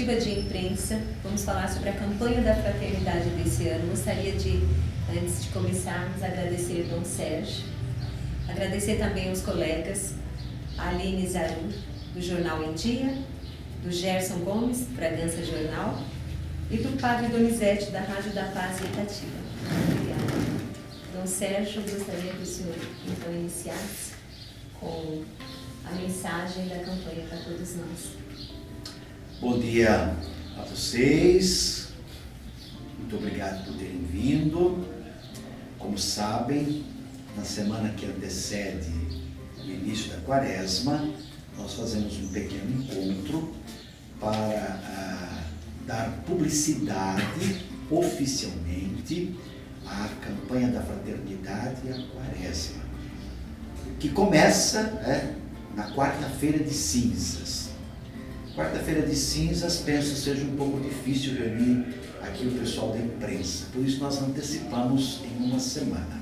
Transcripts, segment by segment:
coletiva de imprensa. Vamos falar sobre a campanha da fraternidade desse ano. Gostaria de, antes de começarmos, agradecer ao Dom Sérgio, agradecer também aos colegas, a Aline Zaru, do Jornal Em Dia, do Gerson Gomes, Bragança Jornal, e do Padre Donizete, da Rádio da Paz e Itatiba. Obrigada. Dom Sérgio, gostaria que o senhor então iniciasse com a mensagem da campanha para todos nós. Bom dia a vocês, muito obrigado por terem vindo. Como sabem, na semana que antecede o início da Quaresma, nós fazemos um pequeno encontro para dar publicidade oficialmente à campanha da Fraternidade e à Quaresma, que começa na quarta-feira de cinzas. Quarta-feira de cinzas, penso seja um pouco difícil reunir aqui o pessoal da imprensa, por isso nós antecipamos em uma semana.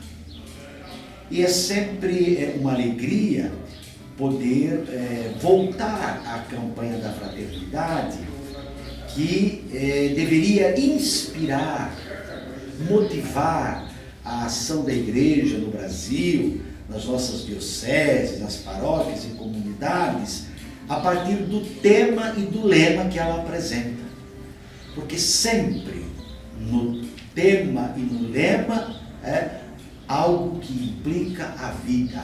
E é sempre uma alegria poder voltar à campanha da fraternidade, que deveria inspirar, motivar a ação da igreja no Brasil, nas nossas dioceses, nas paróquias e comunidades, a partir do tema e do lema que ela apresenta. Porque sempre no tema e no lema é algo que implica a vida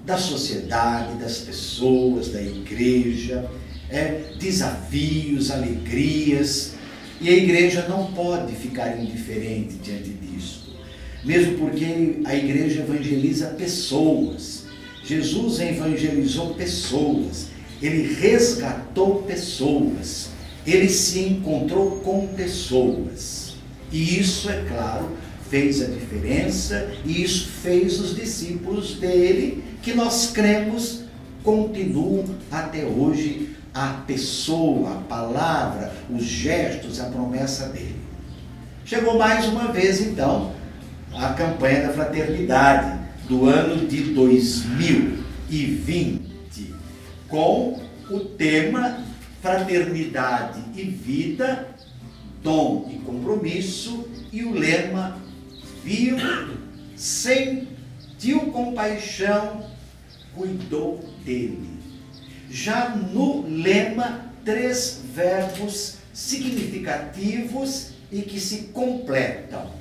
da sociedade, das pessoas, da igreja, desafios, alegrias, e a igreja não pode ficar indiferente diante disso, mesmo porque a igreja evangeliza pessoas. Jesus evangelizou pessoas, ele resgatou pessoas, ele se encontrou com pessoas, e isso, é claro, fez a diferença, e isso fez os discípulos dele, que nós cremos, continuam até hoje a pessoa, a palavra, os gestos, a promessa dele. Chegou mais uma vez, então, a campanha da fraternidade do ano de 2020, com o tema Fraternidade e Vida, Dom e Compromisso, e o lema Viu, sentiu compaixão, cuidou dele. Já no lema, 3 verbos significativos e que se completam.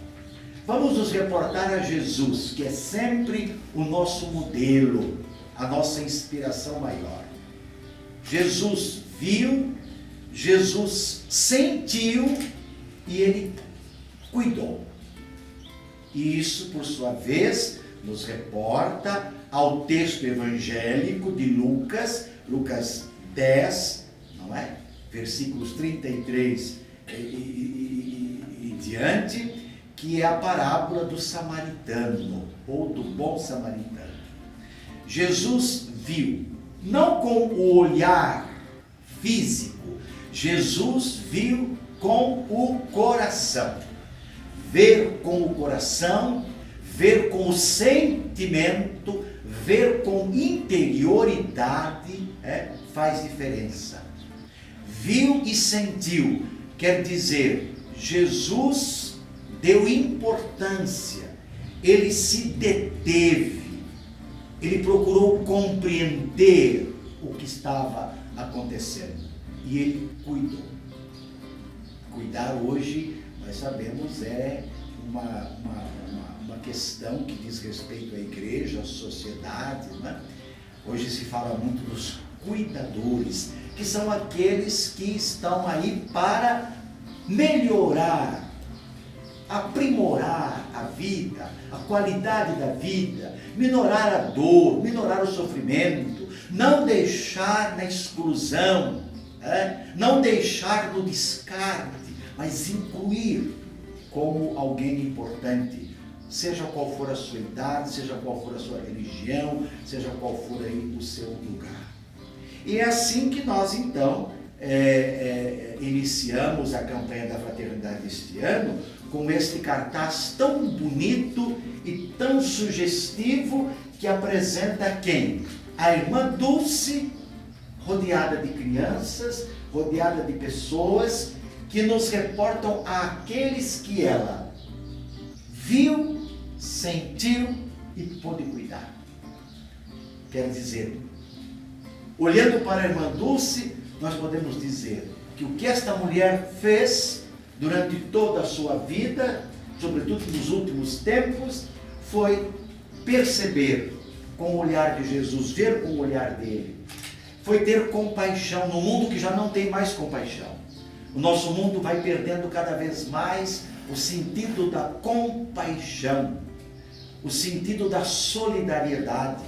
Vamos nos reportar a Jesus, que é sempre o nosso modelo, a nossa inspiração maior. Jesus viu, Jesus sentiu e ele cuidou. E isso, por sua vez, nos reporta ao texto evangélico de Lucas 10, não é? Versículos 33 e diante, que é a parábola do samaritano, ou do bom samaritano. Jesus viu, não com o olhar físico, Jesus viu com o coração. Ver com o coração, ver com o sentimento, ver com interioridade, faz diferença. Viu e sentiu, quer dizer, Jesus deu importância, ele se deteve, ele procurou compreender o que estava acontecendo e ele cuidou. Cuidar hoje, nós sabemos, é uma questão que diz respeito à igreja, à sociedade, né? Hoje se fala muito dos cuidadores, que são aqueles que estão aí para melhorar, aprimorar a vida, a qualidade da vida, minorar a dor, minorar o sofrimento, não deixar na exclusão, não deixar no descarte, mas incluir como alguém importante, seja qual for a sua idade, seja qual for a sua religião, seja qual for aí o seu lugar. E é assim que nós, então, iniciamos a campanha da fraternidade este ano, com este cartaz tão bonito e tão sugestivo, que apresenta quem? A irmã Dulce, rodeada de crianças, rodeada de pessoas que nos reportam àqueles que ela viu, sentiu e pôde cuidar. Quer dizer, olhando para a irmã Dulce, nós podemos dizer que o que esta mulher fez durante toda a sua vida, sobretudo nos últimos tempos, foi perceber com o olhar de Jesus, ver com o olhar dele. Foi ter compaixão no mundo que já não tem mais compaixão. O nosso mundo vai perdendo cada vez mais o sentido da compaixão, o sentido da solidariedade,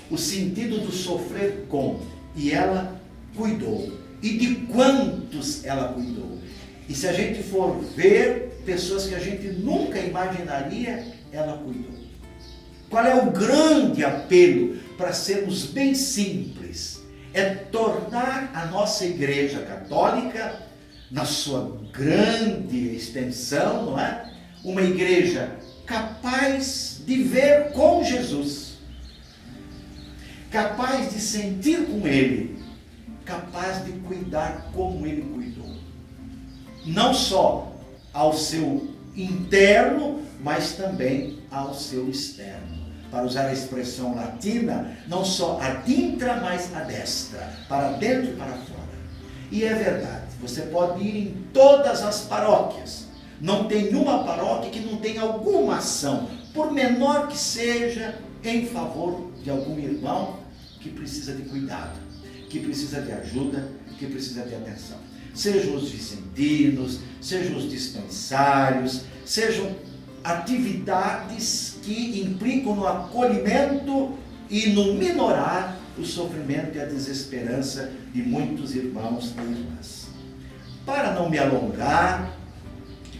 o sentido do sofrer com. E ela cuidou. E de quantos ela cuidou? E se a gente for ver pessoas que a gente nunca imaginaria, ela cuidou. Qual é o grande apelo para sermos bem simples? É tornar a nossa Igreja Católica, na sua grande extensão, não é? Uma igreja capaz de ver com Jesus, capaz de sentir com Ele, capaz de cuidar como Ele cuidou. Não só ao seu interno, mas também ao seu externo. Para usar a expressão latina, não só ad intra, mas ad extra, para dentro e para fora. E é verdade, você pode ir em todas as paróquias. Não tem uma paróquia que não tenha alguma ação, por menor que seja, em favor de algum irmão que precisa de cuidado, que precisa de ajuda, que precisa de atenção. Sejam os vicentinos, sejam os dispensários, sejam atividades que implicam no acolhimento e no minorar o sofrimento e a desesperança de muitos irmãos e irmãs. Para não me alongar,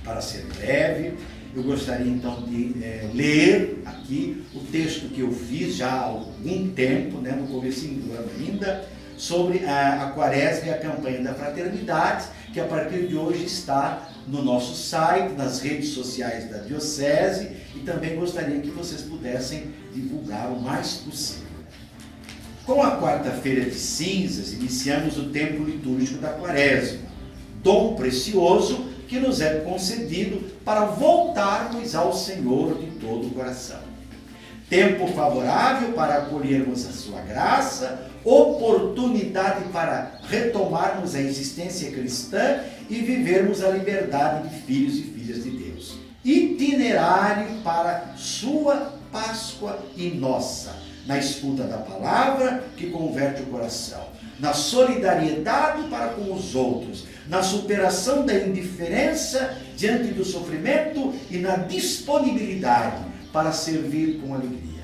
para ser breve, eu gostaria então de ler aqui o texto que eu fiz já há algum tempo, no comecinho do ano ainda, sobre a Quaresma e a campanha da fraternidade, que a partir de hoje está no nosso site, nas redes sociais da Diocese, e também gostaria que vocês pudessem divulgar o mais possível. Com a quarta-feira de cinzas, iniciamos o tempo litúrgico da Quaresma, dom precioso que nos é concedido para voltarmos ao Senhor de todo o coração. Tempo favorável para acolhermos a sua graça, oportunidade para retomarmos a existência cristã e vivermos a liberdade de filhos e filhas de Deus. Itinerário para sua Páscoa e nossa, na escuta da palavra que converte o coração, na solidariedade para com os outros, na superação da indiferença diante do sofrimento e na disponibilidade para servir com alegria.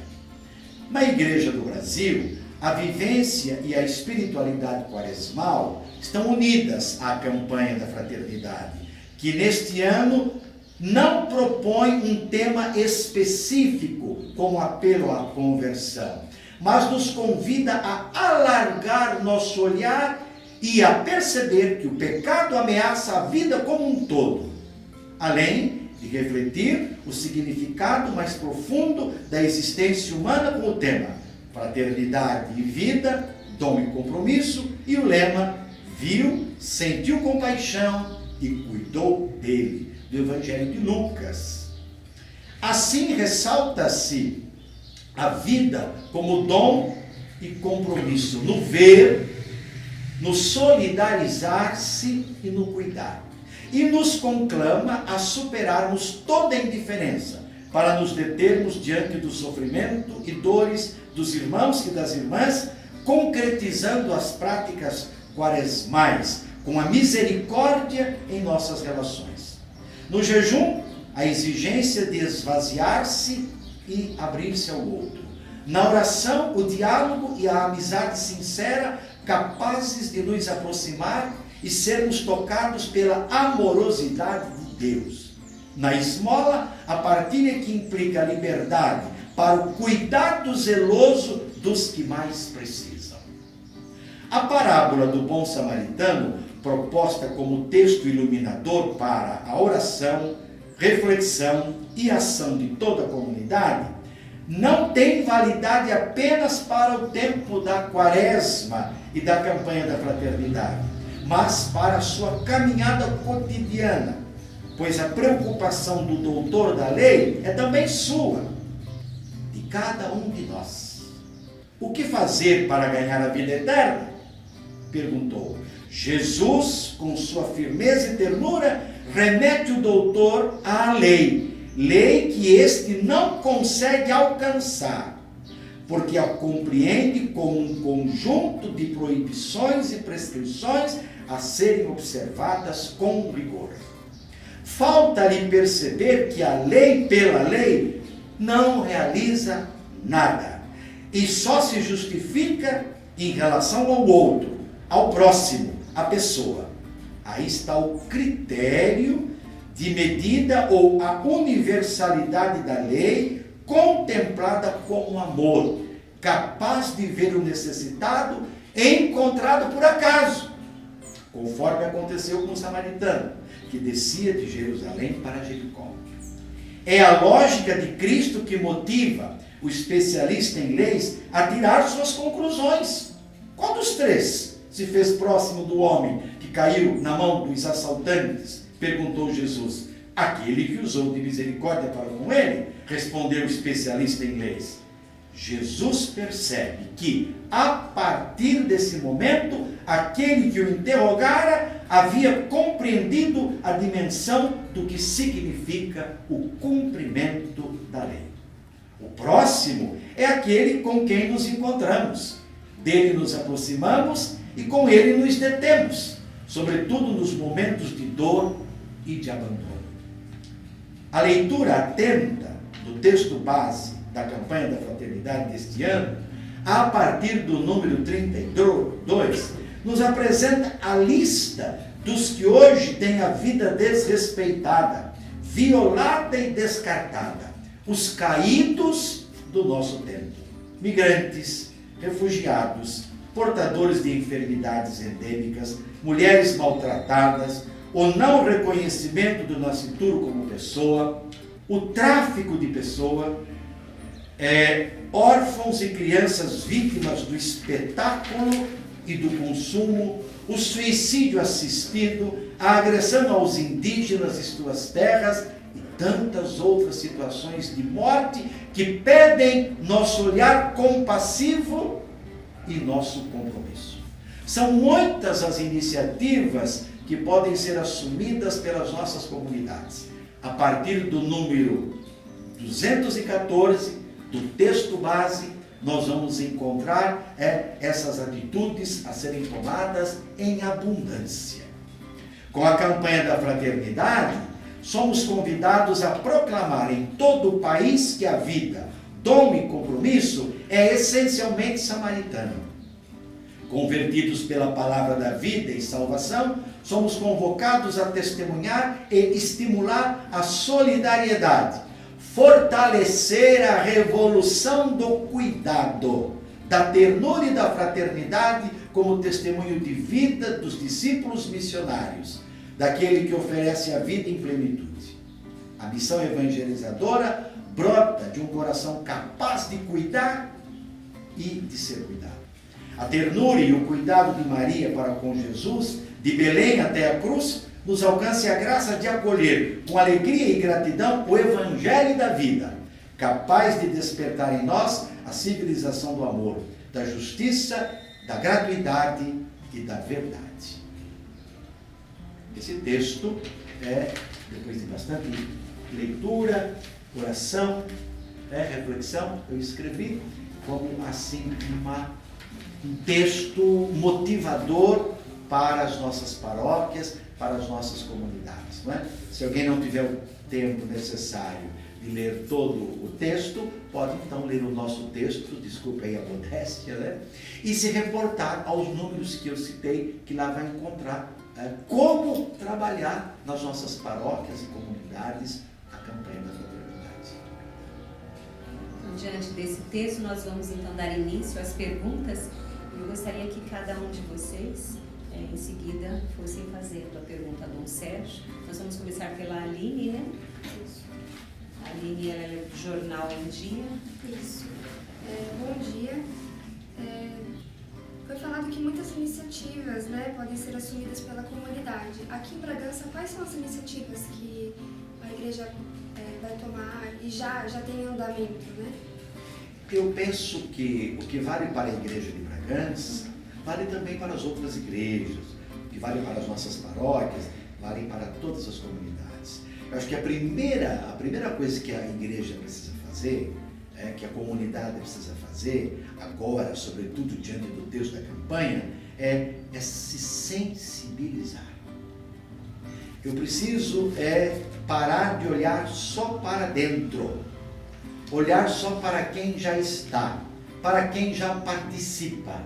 Na Igreja do Brasil, a vivência e a espiritualidade quaresmal estão unidas à campanha da fraternidade, que neste ano não propõe um tema específico como apelo à conversão, mas nos convida a alargar nosso olhar e a perceber que o pecado ameaça a vida como um todo, além de refletir o significado mais profundo da existência humana com o tema fraternidade e vida, dom e compromisso, e o lema viu, sentiu compaixão e cuidou dele, do Evangelho de Lucas. Assim ressalta-se a vida como dom e compromisso, no ver, no solidarizar-se e no cuidar. E nos conclama a superarmos toda a indiferença, para nos determos diante do sofrimento e dores dos irmãos e das irmãs, concretizando as práticas quaresmais, com a misericórdia em nossas relações. No jejum, a exigência de esvaziar-se e abrir-se ao outro. Na oração, o diálogo e a amizade sincera, capazes de nos aproximar e sermos tocados pela amorosidade de Deus. Na esmola, a partilha que implica a liberdade para o cuidado zeloso dos que mais precisam. A parábola do bom samaritano, proposta como texto iluminador para a oração, reflexão e ação de toda a comunidade, não tem validade apenas para o tempo da Quaresma e da campanha da fraternidade, mas para a sua caminhada cotidiana, pois a preocupação do doutor da lei é também sua, de cada um de nós. O que fazer para ganhar a vida eterna? Perguntou. Jesus, com sua firmeza e ternura, remete o doutor à lei que este não consegue alcançar, porque a compreende como um conjunto de proibições e prescrições a serem observadas com rigor. Falta-lhe perceber que a lei pela lei não realiza nada e só se justifica em relação ao outro, ao próximo, à pessoa. Aí está o critério de medida ou a universalidade da lei contemplada como amor, capaz de ver o necessitado encontrado por acaso, conforme aconteceu com o samaritano, que descia de Jerusalém para Jericó. É a lógica de Cristo que motiva o especialista em leis a tirar suas conclusões. Qual dos três se fez próximo do homem que caiu na mão dos assaltantes? Perguntou Jesus. Aquele que usou de misericórdia para com ele, respondeu o especialista em leis. Jesus percebe que, a partir desse momento, aquele que o interrogara havia compreendido a dimensão do que significa o cumprimento da lei. O próximo é aquele com quem nos encontramos. Dele nos aproximamos e com ele nos detemos, sobretudo nos momentos de dor e de abandono. A leitura atenta do texto base da campanha da fraternidade deste ano, a partir do número 32, nos apresenta a lista dos que hoje têm a vida desrespeitada, violada e descartada, os caídos do nosso tempo, migrantes, refugiados, portadores de enfermidades endêmicas, mulheres maltratadas, o não reconhecimento do nascituro como pessoa, o tráfico de pessoa, órfãos e crianças vítimas do espetáculo e do consumo, o suicídio assistido, a agressão aos indígenas e suas terras e tantas outras situações de morte que pedem nosso olhar compassivo e nosso compromisso. São muitas as iniciativas que podem ser assumidas pelas nossas comunidades. A partir do número 214 do texto base, nós vamos encontrar essas atitudes a serem tomadas em abundância. Com a campanha da fraternidade, somos convidados a proclamar em todo o país que a vida, dom e compromisso é essencialmente samaritano. Convertidos pela palavra da vida e salvação, somos convocados a testemunhar e estimular a solidariedade, fortalecer a revolução do cuidado, da ternura e da fraternidade como testemunho de vida dos discípulos missionários, daquele que oferece a vida em plenitude. A missão evangelizadora brota de um coração capaz de cuidar e de ser cuidado. A ternura e o cuidado de Maria para com Jesus, de Belém até a cruz, nos alcance a graça de acolher com alegria e gratidão o Evangelho da vida, capaz de despertar em nós a civilização do amor, da justiça, da gratuidade e da verdade. Esse texto depois de bastante leitura, oração, reflexão, eu escrevi como assim um texto motivador para as nossas paróquias, para as nossas comunidades. Não é? Se alguém não tiver o tempo necessário de ler todo o texto, pode então ler o nosso texto, desculpa aí a modéstia, né? E se reportar aos números que eu citei, que lá vai encontrar como trabalhar nas nossas paróquias e comunidades a campanha da fraternidade. Então, diante desse texto, nós vamos então dar início às perguntas. Eu gostaria que cada um de vocês, em seguida, fossem fazendo a pergunta a Dom Sérgio. Nós vamos começar pela Aline, né? Isso. A Aline, ela é do Jornal Em Dia. Isso. Bom dia. Foi falado que muitas iniciativas, né, podem ser assumidas pela comunidade. Aqui em Bragança, quais são as iniciativas que a igreja vai tomar e já tem em andamento, né? Eu penso que o que vale para a igreja de Bragança, vale também para as outras igrejas, o que vale para as nossas paróquias, vale para todas as comunidades. Eu acho que a primeira coisa que a igreja precisa fazer, que a comunidade precisa fazer, agora, sobretudo diante do texto da campanha, é se sensibilizar. Eu preciso parar de olhar só para dentro, olhar só para quem já está, para quem já participa.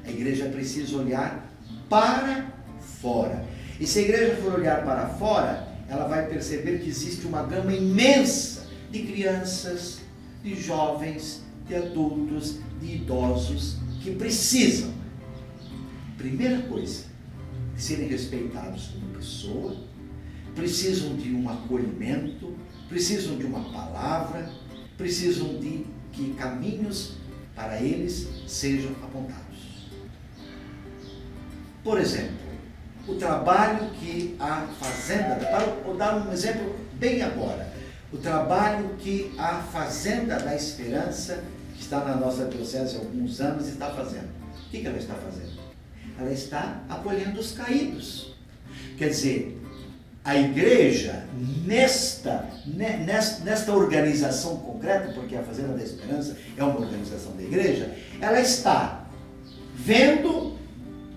A igreja precisa olhar para fora. E se a igreja for olhar para fora, ela vai perceber que existe uma gama imensa de crianças, de jovens, de adultos, de idosos que precisam, primeira coisa, de serem respeitados como pessoa, precisam de um acolhimento, precisam de uma palavra, precisam de que caminhos para eles sejam apontados. Por exemplo, o trabalho que a Fazenda, para dar um exemplo bem agora, o trabalho que a Fazenda da Esperança, que está na nossa diocese há alguns anos, está fazendo. O que ela está fazendo? Ela está acolhendo os caídos. Quer dizer, a igreja, nesta organização concreta, porque a Fazenda da Esperança é uma organização da igreja, ela está vendo,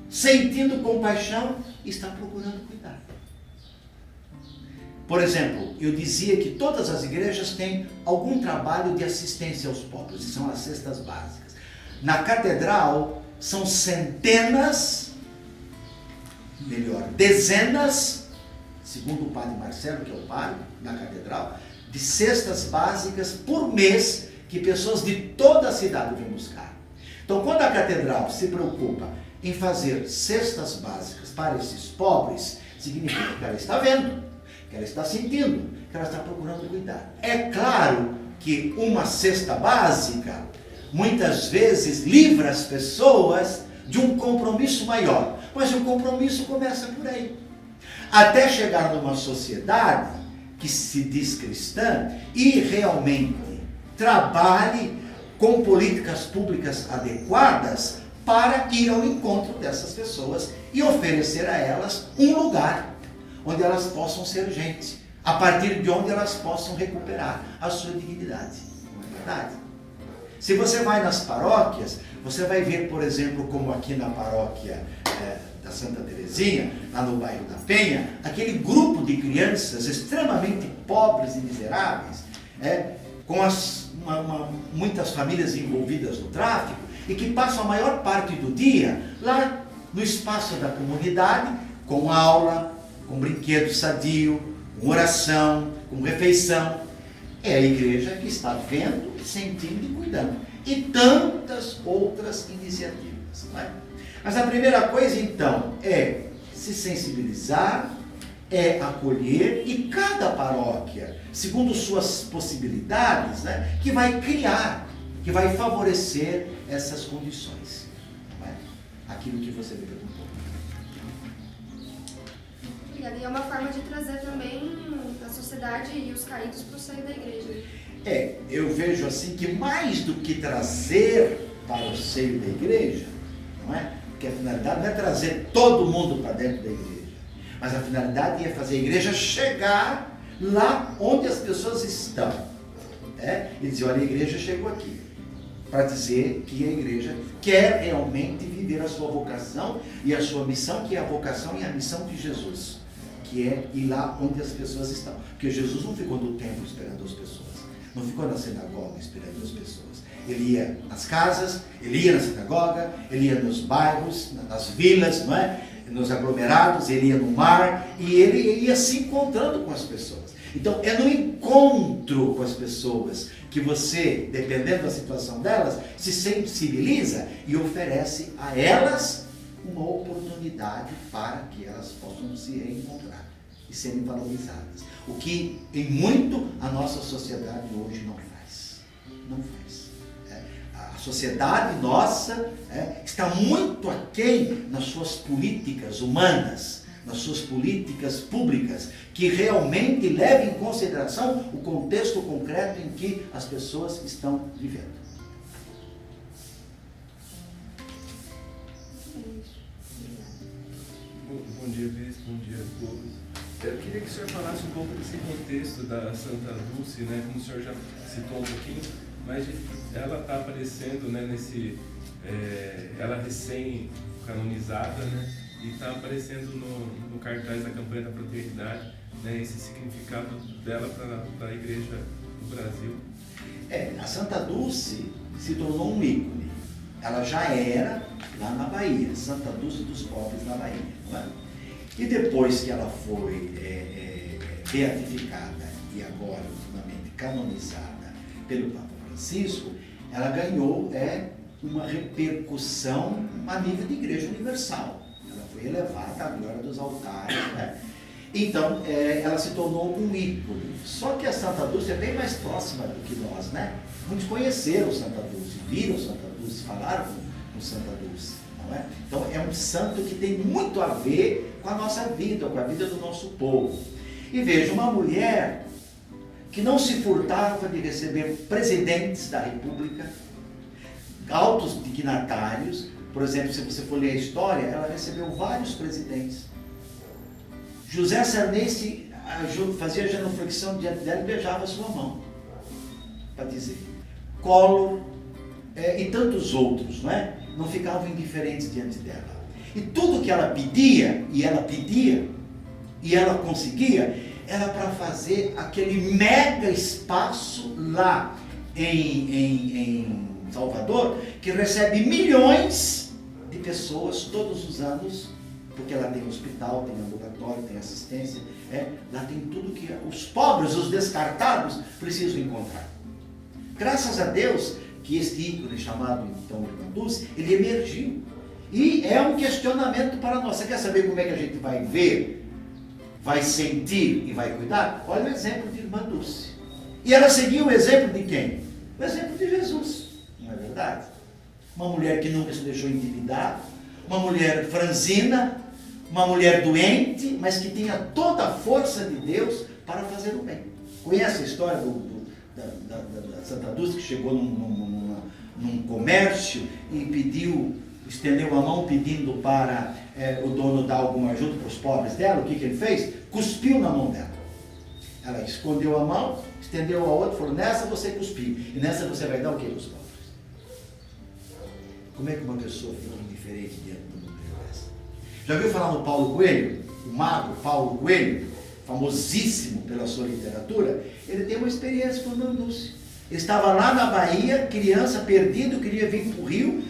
sentindo compaixão e está procurando cuidar. Por exemplo, eu dizia que todas as igrejas têm algum trabalho de assistência aos pobres, que são as cestas básicas. Na catedral, são dezenas, segundo o padre Marcelo, que é o padre da catedral, de cestas básicas por mês que pessoas de toda a cidade vêm buscar. Então, quando a catedral se preocupa em fazer cestas básicas para esses pobres, significa que ela está vendo, que ela está sentindo, que ela está procurando cuidar. É claro que uma cesta básica, muitas vezes, livra as pessoas de um compromisso maior. Mas o compromisso começa por aí. Até chegar numa sociedade que se diz cristã e realmente trabalhe com políticas públicas adequadas para ir ao encontro dessas pessoas e oferecer a elas um lugar onde elas possam ser gente, a partir de onde elas possam recuperar a sua dignidade. Não é verdade? Se você vai nas paróquias, você vai ver, por exemplo, como aqui na paróquia da Santa Terezinha, lá no bairro da Penha, aquele grupo de crianças extremamente pobres e miseráveis, com muitas famílias envolvidas no tráfico, e que passam a maior parte do dia lá no espaço da comunidade, com aula, com brinquedo sadio, com oração, com refeição. É a igreja que está vendo, sentindo e cuidando. E tantas outras iniciativas. Não é? Mas a primeira coisa, então, é se sensibilizar, é acolher, e cada paróquia, segundo suas possibilidades, né, que vai criar, que vai favorecer essas condições. Não é? Aquilo que você me perguntou. E é uma forma de trazer também a sociedade e os caídos para o seio da igreja. Eu vejo assim que mais do que trazer para o seio da igreja, não é? Porque a finalidade não é trazer todo mundo para dentro da igreja, mas a finalidade é fazer a igreja chegar lá onde as pessoas estão. E dizer, olha, a igreja chegou aqui, para dizer que a igreja quer realmente viver a sua vocação e a sua missão, que é a vocação e a missão de Jesus, que é ir lá onde as pessoas estão. Porque Jesus não ficou no templo esperando as pessoas, não ficou na sinagoga esperando as pessoas. Ele ia nas casas, ele ia na sinagoga, ele ia nos bairros, nas vilas, não é? Nos aglomerados, ele ia no mar, e ele ia se encontrando com as pessoas. Então, é no encontro com as pessoas que você, dependendo da situação delas, se sensibiliza e oferece a elas uma oportunidade para que elas possam se reencontrar e serem valorizadas. O que, em muito, a nossa sociedade hoje não faz. Não faz. A sociedade nossa está muito aquém nas suas políticas humanas, nas suas políticas públicas, que realmente levem em consideração o contexto concreto em que as pessoas estão vivendo. Bom dia, Bispo, bom dia a todos. Eu queria que o senhor falasse um pouco desse contexto da Santa Dulce, né? Como o senhor já citou um pouquinho, mas ela está aparecendo, né, ela recém-canonizada, né? E está aparecendo no cartaz da campanha da fraternidade, né, esse significado dela para a igreja do Brasil. A Santa Dulce se tornou um ícone. Ela já era lá na Bahia, Santa Dulce dos Pobres na Bahia. Não é? E depois que ela foi beatificada e agora, ultimamente, canonizada pelo Papa Francisco, ela ganhou uma repercussão a nível de Igreja Universal. Ela foi elevada à glória dos altares. Né? Então, ela se tornou um ícone. Só que a Santa Dulce é bem mais próxima do que nós, né? Muitos conheceram Santa Dulce, viram Santa Dulce, falaram com Santa Dulce. Não é? Então, é um santo que tem muito a ver com a nossa vida, com a vida do nosso povo. E veja, uma mulher que não se furtava de receber presidentes da República, altos dignatários. Por exemplo, se você for ler a história, ela recebeu vários presidentes. José Sarney fazia genuflexão diante dela e beijava a sua mão, para dizer. Collor e tantos outros, não é? Não ficavam indiferentes diante dela. E tudo que ela pedia, e ela conseguia, era para fazer aquele mega espaço lá em Salvador, que recebe milhões de pessoas todos os anos, porque lá tem hospital, tem ambulatório, tem assistência, lá tem tudo que os pobres, os descartados, precisam encontrar. Graças a Deus que este ícone chamado então Irmã Dulce, ele emergiu. E é um questionamento para nós. Você quer saber como é que a gente vai ver, vai sentir e vai cuidar? Olha o exemplo de Irmã Dulce. E ela seguiu o exemplo de quem? O exemplo de Jesus, não é verdade? Uma mulher que nunca se deixou intimidar, uma mulher franzina, uma mulher doente, mas que tinha toda a força de Deus para fazer o bem. Conhece a história da Santa Dulce, que chegou num comércio e estendeu a mão pedindo para o dono dar alguma ajuda para os pobres dela? O que ele fez? Cuspiu na mão dela. Ela escondeu a mão, estendeu a outra, falou: nessa você cuspiu, e nessa você vai dar o que para os pobres? Como é que uma pessoa fica indiferente diante do mundo dessa? Já ouviu falar no Paulo Coelho? O mago Paulo Coelho, famosíssimo pela sua literatura. Ele tem uma experiência com Irmã Dulce. Ele estava lá na Bahia, criança, perdido, queria vir para o Rio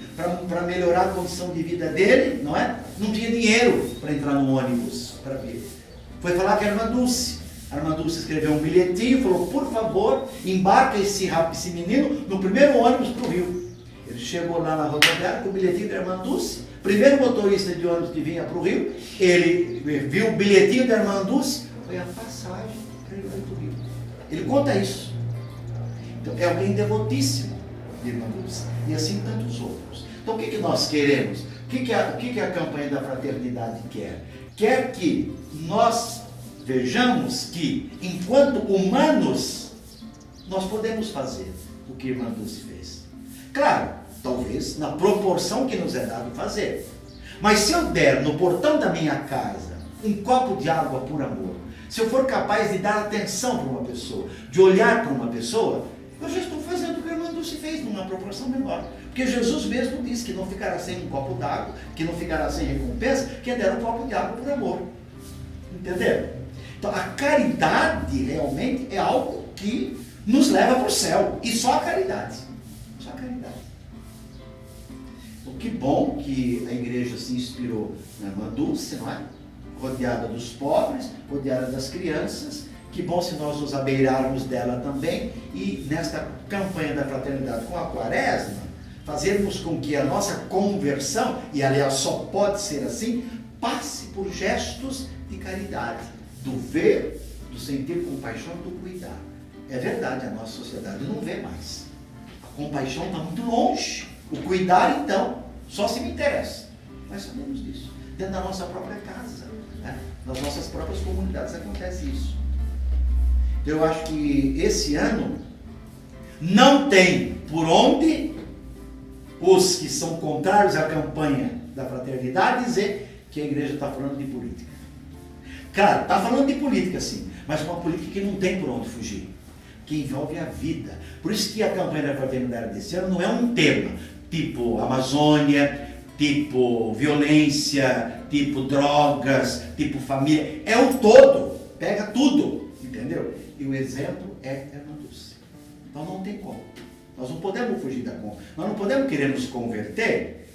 para melhorar a condição de vida dele, não é? Não tinha dinheiro para entrar no ônibus para vir. Foi falar com a Irmã Dulce. A Irmã Dulce escreveu um bilhetinho, falou: por favor, embarca esse menino no primeiro ônibus para o Rio. Ele chegou lá na rodoviária com o bilhetinho da Irmã Dulce. Primeiro motorista de ônibus que vinha para o Rio, ele viu o bilhetinho da Irmã Dulce, foi a passagem para ele ir para o Rio. Ele conta isso. Então, é alguém devotíssimo de Irmã Dulce. E assim tantos outros. Então, o que nós queremos? O que a campanha da fraternidade quer? Quer que nós vejamos que, enquanto humanos, nós podemos fazer o que Irmã Dulce fez. Claro, talvez na proporção que nos é dado fazer. Mas se eu der no portão da minha casa um copo de água por amor, se eu for capaz de dar atenção para uma pessoa, de olhar para uma pessoa, eu já estou fazendo o que a Irmã Dulce fez, numa proporção menor. Porque Jesus mesmo disse que não ficará sem um copo d'água, que não ficará sem recompensa, quem der um copo de água por amor. Entenderam? Então, a caridade realmente é algo que nos leva para o céu. E só a caridade. Só a caridade. Então, que bom que a igreja se inspirou na Irmã Dulce, não é? Rodeada dos pobres, rodeada das crianças. Que bom se nós nos abeirarmos dela também e nesta campanha da fraternidade com a Quaresma, fazermos com que a nossa conversão, e aliás só pode ser assim, passe por gestos de caridade, do ver, do sentir compaixão, do cuidar. É verdade, a nossa sociedade não vê mais. A compaixão está muito longe. O cuidar, então, só se me interessa. Nós sabemos disso. Dentro da nossa própria casa, né? Nas nossas próprias comunidades acontece isso. Então, eu acho que esse ano não tem por onde os que são contrários à campanha da fraternidade dizer que a igreja está falando de política. Claro, está falando de política sim, mas uma política que não tem por onde fugir, que envolve a vida. Por isso que a campanha da fraternidade desse ano não é um tema tipo Amazônia, tipo violência, tipo drogas, tipo família. É o todo, pega tudo, entendeu? E o exemplo é Erma Dulce. Então não tem como. Nós não podemos fugir da conta. Nós não podemos querer nos converter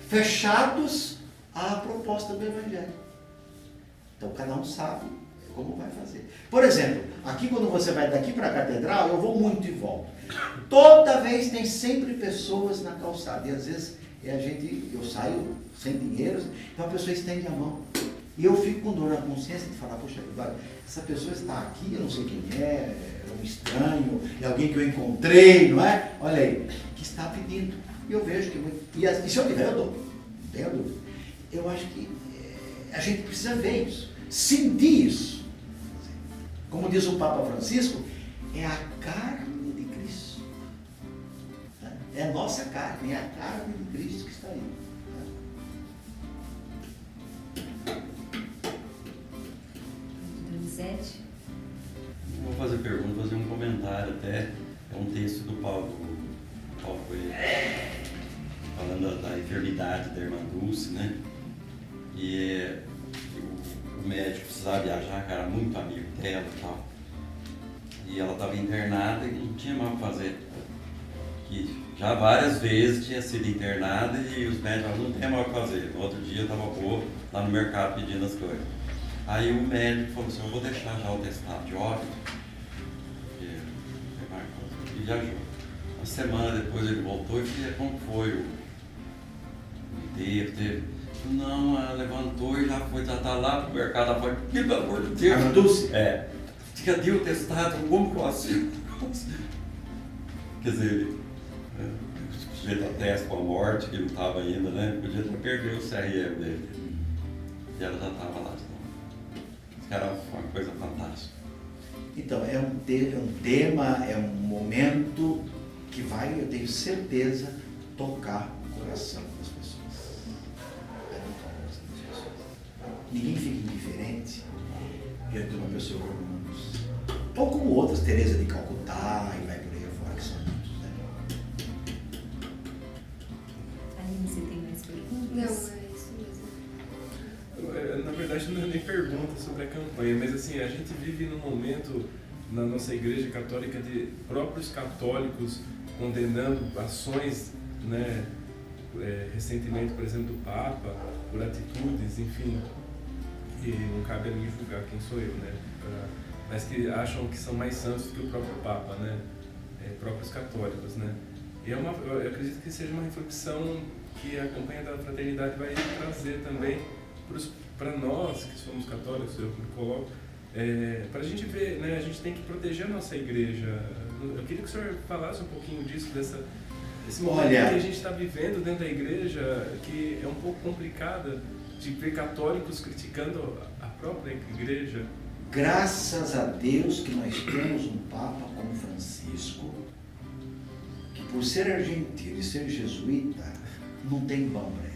fechados à proposta do Evangelho. Então cada um sabe como vai fazer. Por exemplo, aqui quando você vai daqui para a catedral, eu vou muito e volto. Toda vez tem sempre pessoas na calçada. E às vezes eu saio sem dinheiro, então a pessoa estende a mão. E eu fico com dor na consciência de falar, poxa, essa pessoa está aqui, eu não sei quem é um estranho, é alguém que eu encontrei, não é? Olha aí, que está pedindo. E eu vejo que... E se eu tiver, eu dou. Não tenho dúvida. Eu acho que a gente precisa ver isso, sentir isso. Como diz o Papa Francisco, é a carne de Cristo. É a nossa carne, é a carne de Cristo que está aí. 7. Não vou fazer pergunta, vou fazer um comentário até. É um texto do Paulo Coelho, falando da enfermidade da irmã Dulce, né? E o médico precisava viajar, cara, muito amigo dela e tal. E ela estava internada e não tinha mais o que fazer. Que já várias vezes tinha sido internada e os médicos falaram, não tem mais o que fazer. No outro dia eu estava lá no mercado pedindo as coisas. Aí o médico falou assim, eu vou deixar já o testado de óbito. E viajou. Uma semana depois ele voltou e falou, como foi o teve? Não, ela levantou e já foi tratar lá pro mercado, ela foi, pelo amor de Deus. Irmã Dulce? Cadê o testado? Como que eu assino? Quer dizer, o sujeito atesta com a morte, que ele não estava ainda, né? Podia até perder o CRM dele. E ela já estava lá de novo. Isso era uma coisa fantástica. Então, é um tema, é um momento que vai, eu tenho certeza, tocar o coração das pessoas. Vai tocar o coração das pessoas. Ninguém fica indiferente diante de uma pessoa como Dulce. Ou como outras, Teresa de Calcutá e vai por aí afora, que são muitos, né? Aline, você tem mais perguntas? Não, é isso mesmo. Na verdade, não é nem pergunta sobre a campanha, mas assim, a gente vive num momento na nossa igreja católica de próprios católicos condenando ações, né, recentemente, por exemplo, do Papa, por atitudes, enfim, que não cabe a mim julgar quem sou eu, né, mas que acham que são mais santos que o próprio Papa, né, próprios católicos, né. E eu acredito que seja uma reflexão que a campanha da fraternidade vai trazer também para nós que somos católicos, eu me coloco, para a gente ver, né, a gente tem que proteger a nossa igreja. Eu queria que o senhor falasse um pouquinho disso, desse momento que a gente está vivendo dentro da igreja, que é um pouco complicada, de ver católicos criticando a própria igreja. Graças a Deus que nós temos um Papa como Francisco, que por ser argentino e ser jesuíta, não tem bom para ele.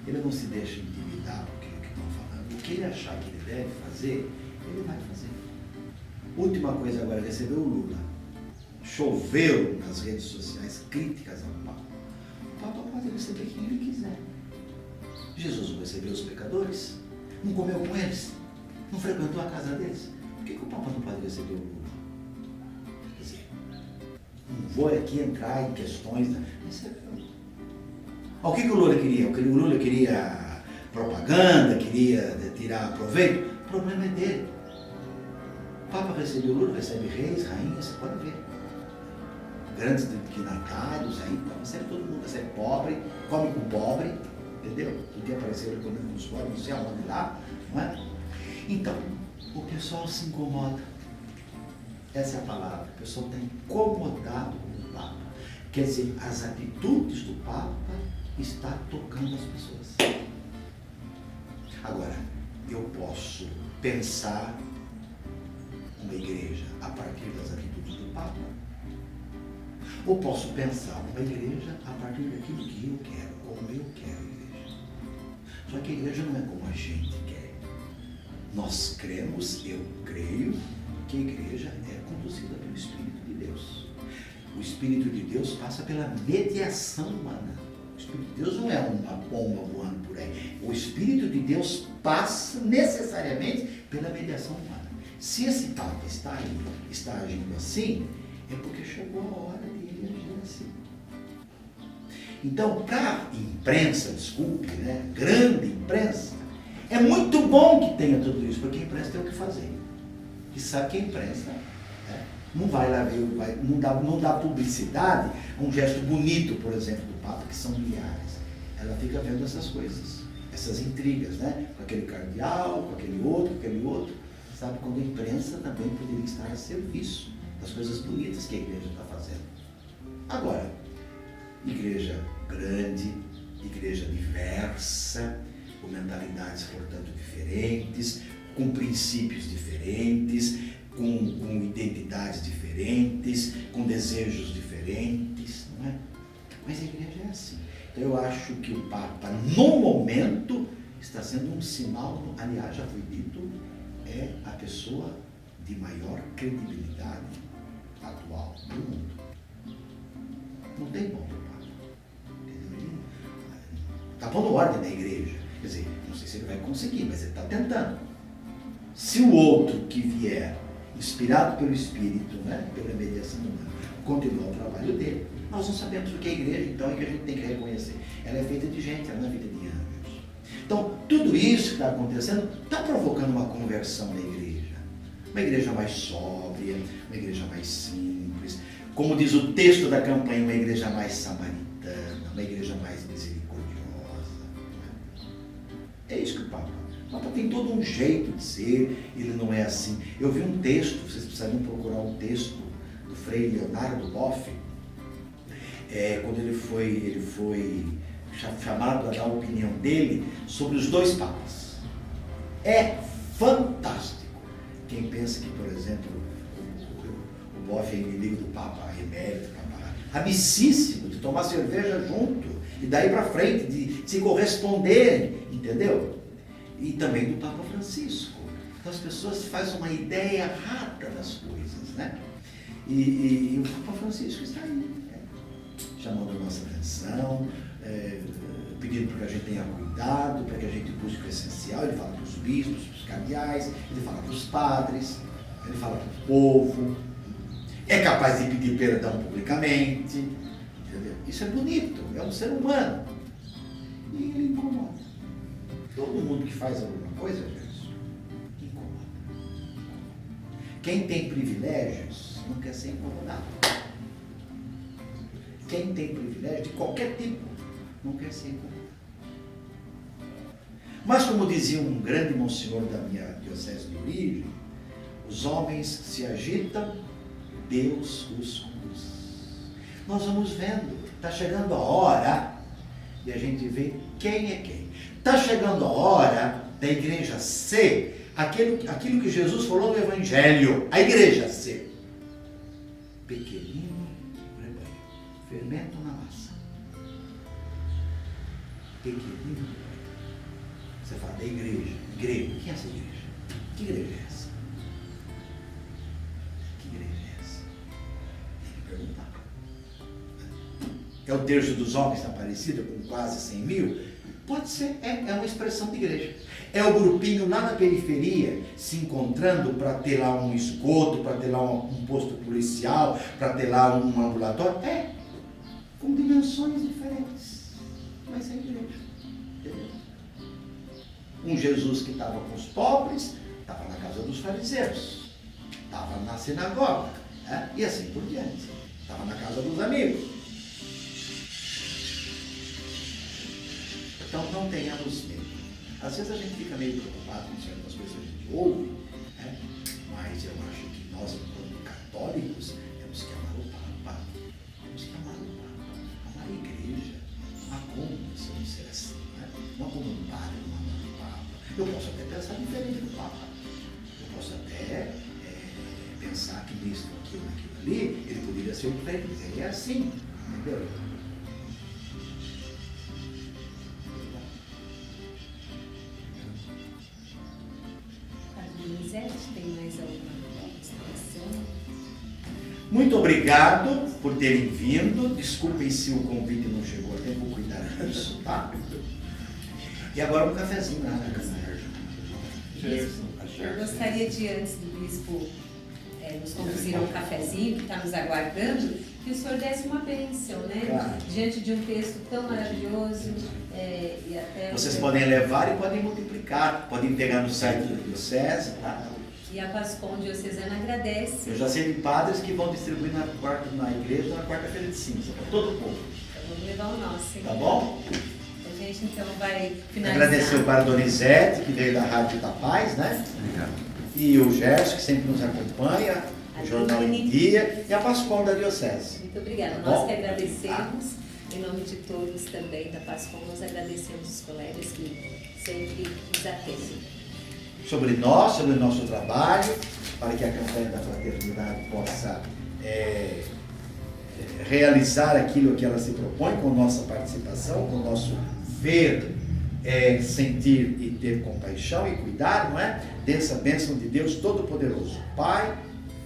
Ele não se deixa intimidar por aquilo que estão falando. O que ele achar que ele deve fazer, ele vai fazer. Última coisa agora, recebeu o Lula. Choveu nas redes sociais críticas ao Papa. O Papa pode receber quem ele quiser. Jesus não recebeu os pecadores? Não comeu com eles? Não frequentou a casa deles? Por que o Papa não pode receber o Lula? Quer dizer, não vou aqui entrar em questões... O que o Lula queria? O Lula queria propaganda, queria tirar proveito? O problema é dele. O Papa recebeu o Lula, recebe reis, rainhas, você pode ver. Grandes dignatários aí, recebe todo mundo, recebe pobre, come com pobre, entendeu? Um dia apareceu ele comendo com os pobres, não sei aonde lá, não é? Então, o pessoal se incomoda. Essa é a palavra. A pessoa está incomodado com o Papa. Quer dizer, as atitudes do Papa estão tocando as pessoas. Agora, eu posso pensar uma igreja a partir das atitudes do Papa, ou posso pensar uma igreja a partir daquilo que eu quero, como eu quero a igreja. Só que a igreja não é como a gente quer. Nós cremos, eu creio, que a igreja é conduzida pelo Espírito de Deus. O Espírito de Deus passa pela mediação humana. O Espírito de Deus não é uma pomba voando por aí. O Espírito de Deus passa necessariamente pela mediação humana. Se esse Papa está agindo assim, é porque chegou a hora de ele agir assim. Então, para a imprensa, desculpe, né, grande imprensa, é muito bom que tenha tudo isso, porque a imprensa tem o que fazer. E sabe que a imprensa não vai lá ver, não dá publicidade a um gesto bonito, por exemplo, do Papa, que são milhares. Ela fica vendo essas coisas, essas intrigas, né? Com aquele cardeal, com aquele outro. Sabe, quando a imprensa também poderia estar a serviço das coisas bonitas que a igreja está fazendo. Agora, igreja grande, igreja diversa, com mentalidades, portanto, diferentes, com princípios diferentes, com identidades diferentes, com desejos diferentes, não é? Mas a igreja é assim. Então eu acho que o Papa, no momento, está sendo um sinal, aliás, já foi dito, é a pessoa de maior credibilidade atual do mundo. Não tem como, Papa. Entendeu? Está pondo ordem na igreja. Quer dizer, não sei se ele vai conseguir, mas ele está tentando. Se o outro que vier, inspirado pelo Espírito, né, pela mediação humana, continuar o trabalho dele, nós não sabemos o que é a igreja, então é que a gente tem que reconhecer. Ela é feita de gente, ela não é feita de anjos. Então, tudo isso que está acontecendo está provocando uma conversão na igreja. Uma igreja mais sóbria, uma igreja mais simples. Como diz o texto da campanha, uma igreja mais samaritana, uma igreja mais misericordiosa. É isso que o Papa tem todo um jeito de ser, ele não é assim. Eu vi um texto, vocês precisariam procurar um texto do Frei Leonardo Boff, quando ele foi chamado a dar a opinião dele sobre os dois papas. É fantástico. Quem pensa que, por exemplo, o Boff é inimigo do Papa emérito, amicíssimo, de tomar cerveja junto, e daí para frente, de se corresponderem, entendeu? E também do Papa Francisco. Então as pessoas fazem uma ideia errada das coisas, né? E o Papa Francisco está aí, chamando a nossa atenção, pedindo para que a gente tenha cuidado, para que a gente busque o essencial. Ele fala para os bispos, para os cardeais, ele fala para os padres, ele fala para o povo, é capaz de pedir perdão publicamente, entendeu? Isso é bonito, é um ser humano. E ele incomoda. Todo mundo que faz alguma coisa, Jesus, incomoda. Quem tem privilégios não quer ser incomodado. Quem tem privilégio de qualquer tipo não quer ser incomodado. Mas como dizia um grande monsenhor da minha diocese de origem, os homens se agitam, Deus os conduz. Nós vamos vendo, está chegando a hora de a gente ver quem é quem. Está chegando a hora da igreja ser aquilo que Jesus falou no Evangelho, a igreja ser pequenino rebanho, fermento na massa. Pequenino rebanho. Você fala da igreja. Igreja. O que é essa igreja? Que igreja é essa? Que igreja é essa? Tem que perguntar. É o terço dos homens na Aparecida, com quase 100 mil? Pode ser, é uma expressão de igreja. É o grupinho lá na periferia se encontrando para ter lá um esgoto, para ter lá um posto policial, para ter lá um ambulatório. Com dimensões diferentes. Mas é igreja. Entendeu? Um Jesus que estava com os pobres, estava na casa dos fariseus, estava na sinagoga, e assim por diante. Estava na casa dos amigos. Então não tenhamos medo. Às vezes a gente fica meio preocupado com certas coisas que a gente ouve, mas eu acho que nós, como católicos, temos que amar o Papa, temos que amar o Papa, amar a igreja. Não há como você não ser assim, né? Não há como um padre não amar o Papa. Eu posso até pensar diferente do Papa. Eu posso até pensar que nisso, aquilo, naquilo ali, ele poderia ser diferente. Ele é assim, entendeu? Tem mais alguma expressão? Muito obrigado por terem vindo. Desculpem se o convite não chegou a tempo, vou cuidar disso, tá? E agora um cafezinho lá na casa. Bispo, eu gostaria de, antes do bispo nos conduzir a um cafezinho que está nos aguardando, que o senhor desse uma bênção, né? Claro. Diante de um texto tão maravilhoso e até... Vocês podem levar e podem multiplicar, podem pegar no site da Diocese, tá? E a Pascom Diocesana agradece. Eu já sei de padres que vão distribuir na igreja na quarta-feira de cinza, para todo o povo. Então vamos levar o nosso, hein? Tá bom? A gente então vai finalizar. Agradecer o Padre Donizete, que veio da Rádio da Paz, né? Obrigado. E o Gerson, que sempre nos acompanha, o Jornal em Dia, e a Pascom da Diocese. Muito obrigada. Tá Nós bom? que agradecemos, em nome de todos também da Pascom, nós agradecemos os colegas que sempre nos atendem. Sobre nós, sobre o nosso trabalho, para que a campanha da fraternidade possa realizar aquilo que ela se propõe com nossa participação, com o nosso ver, sentir e ter compaixão e cuidar, não é? Dessa bênção de Deus Todo-Poderoso, Pai,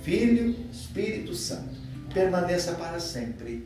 Filho, Espírito Santo, permaneça para sempre.